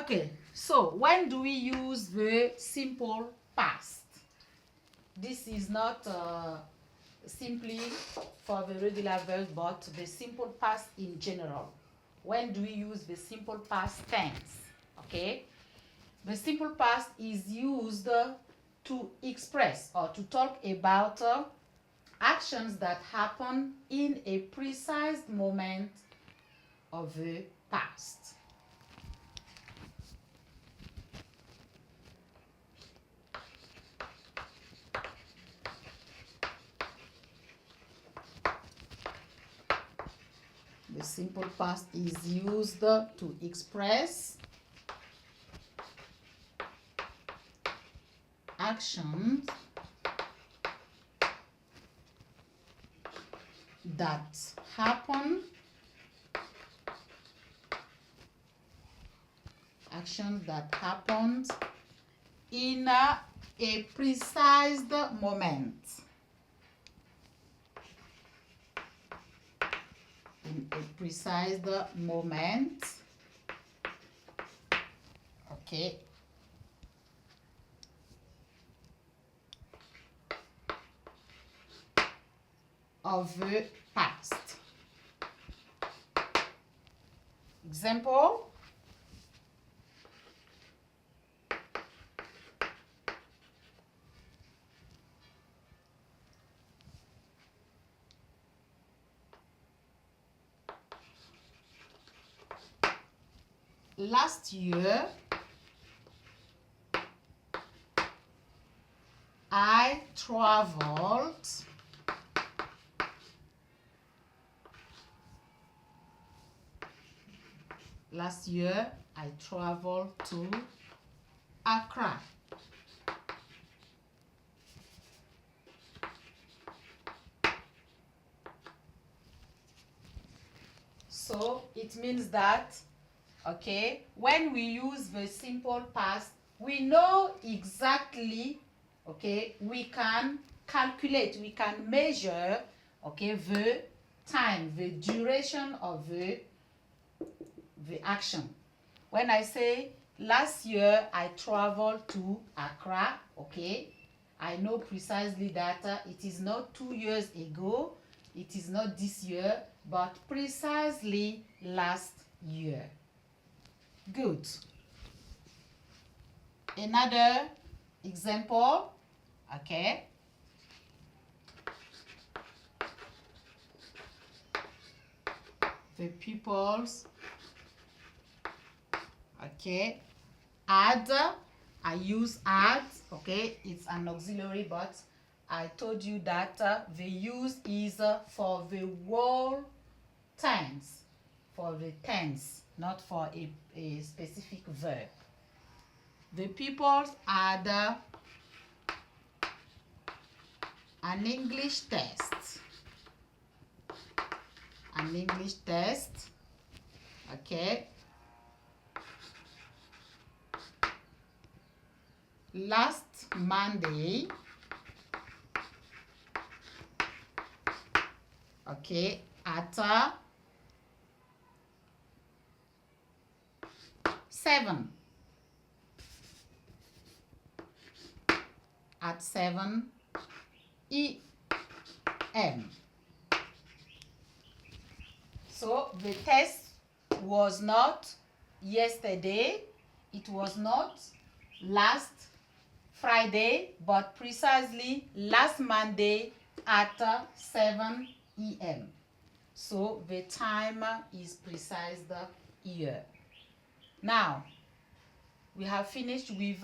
Okay, so when do we use the simple past? This is not simply for the regular verb, but the simple past in general. When do we use the simple past tense? Okay, the simple past is used to express or to talk about actions that happen in a precise moment of the past. The simple past is used to express actions that happen in a precise moment. In a precise moment. Okay. Of the past. Example. Last year, I traveled to Accra. So it means that, okay, when we use the simple past, we know exactly, okay, we can calculate, we can measure, okay, the time, the duration of the action. When I say last year I traveled to Accra, okay, I know precisely that it is not 2 years ago, it is not this year, but precisely last year. Good. Another example, okay. The pupils, okay, add, I use add, okay, it's an auxiliary, but I told you that the use is for the whole tense, for the tense, not for a specific verb. The pupils had an English test. An English test, okay, last Monday, okay, at 7. At 7 a.m. So the test was not yesterday, it was not last Friday, but precisely last Monday at 7 a.m. So the time is precise here. Now, we have finished with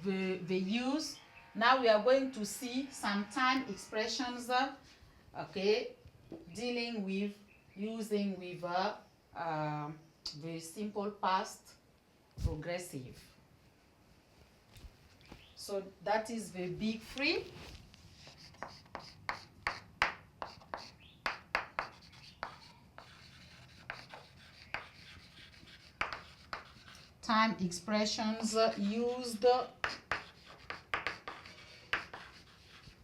the use. Now we are going to see some time expressions, okay, dealing with using with the simple past progressive. So that is the big three. Time expressions used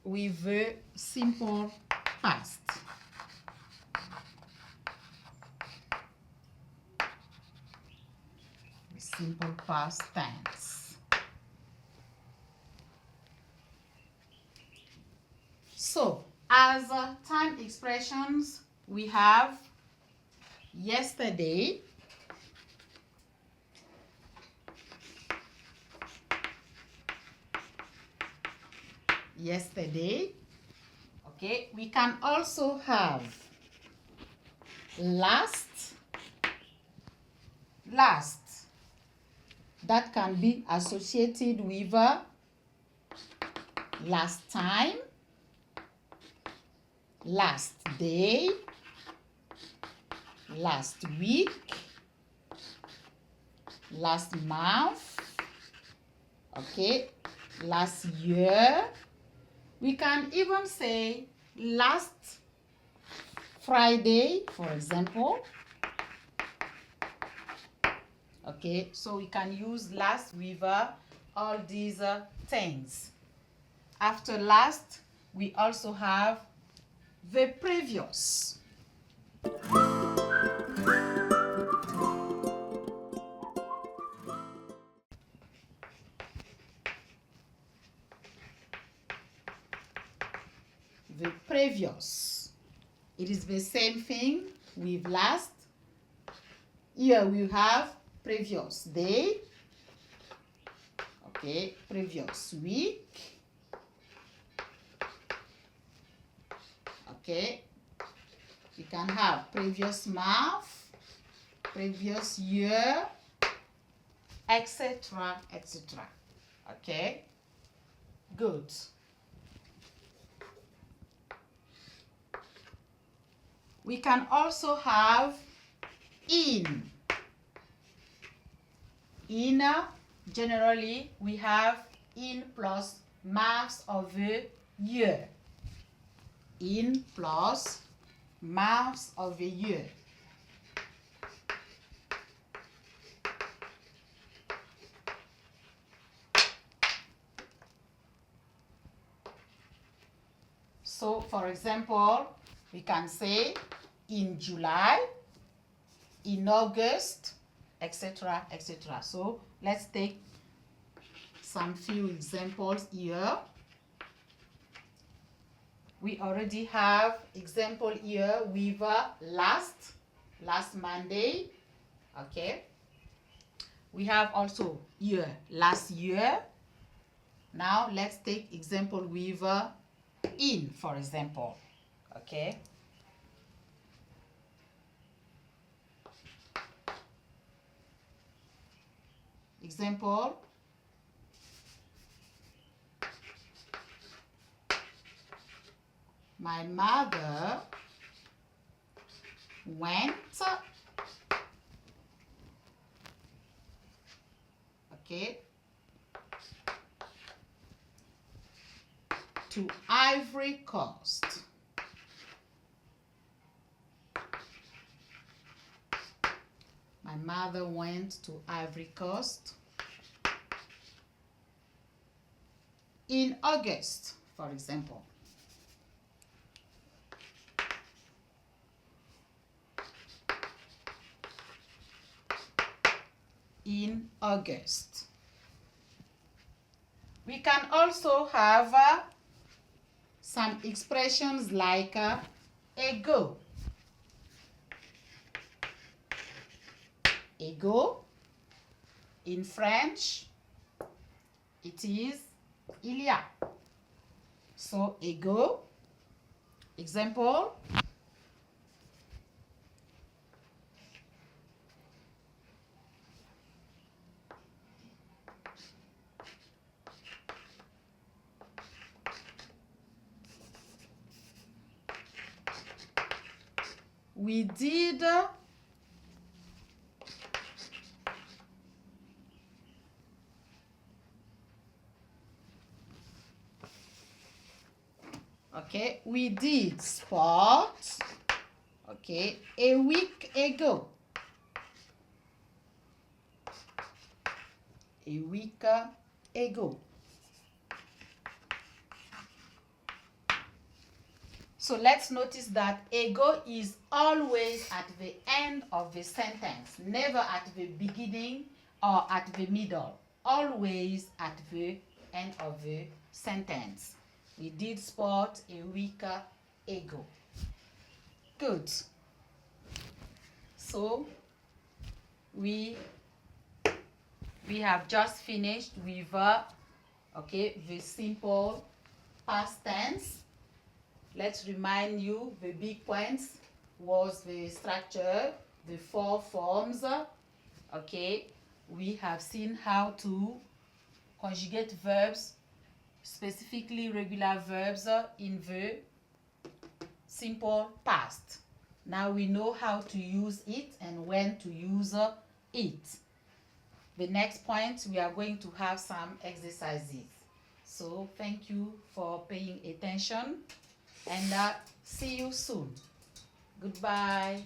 with the simple past. simple past tense. So, as time expressions, we have yesterday, okay. We can also have last. That can be associated with last time, last day, last week, last month, okay, last year. We can even say last Friday, for example. Okay, so we can use last with all these things. After last, we also have the previous. The previous. It is the same thing with last. Here we have previous day, okay, previous week, okay. We can have previous month, previous year, etc., etc. Okay, good. We can also have in. In, generally, we have in plus months of the year. In plus months of the year. So, for example, we can say in July, in August, etc., etc. So let's take some few examples here. We already have example here with last Monday. Okay. We have also here last year. Now let's take example with in, for example. Okay. Example, my mother went, okay, to Ivory Coast. My mother went to Ivory Coast in August, for example. In August. We can also have some expressions like ago. Ago. In French, it is il y a. So, ago. Example. We did okay, we did sport, okay, a week ago. A week ago. So let's notice that ago is always at the end of the sentence, never at the beginning or at the middle, always at the end of the sentence. We did sport a week ago. Good. So we have just finished with the simple past tense. Let's remind you the big points was the structure, the 4 forms. Okay, we have seen how to conjugate verbs, specifically regular verbs in the simple past. Now we know how to use it and when to use it. The next point, we are going to have some exercises. So thank you for paying attention and see you soon. Goodbye.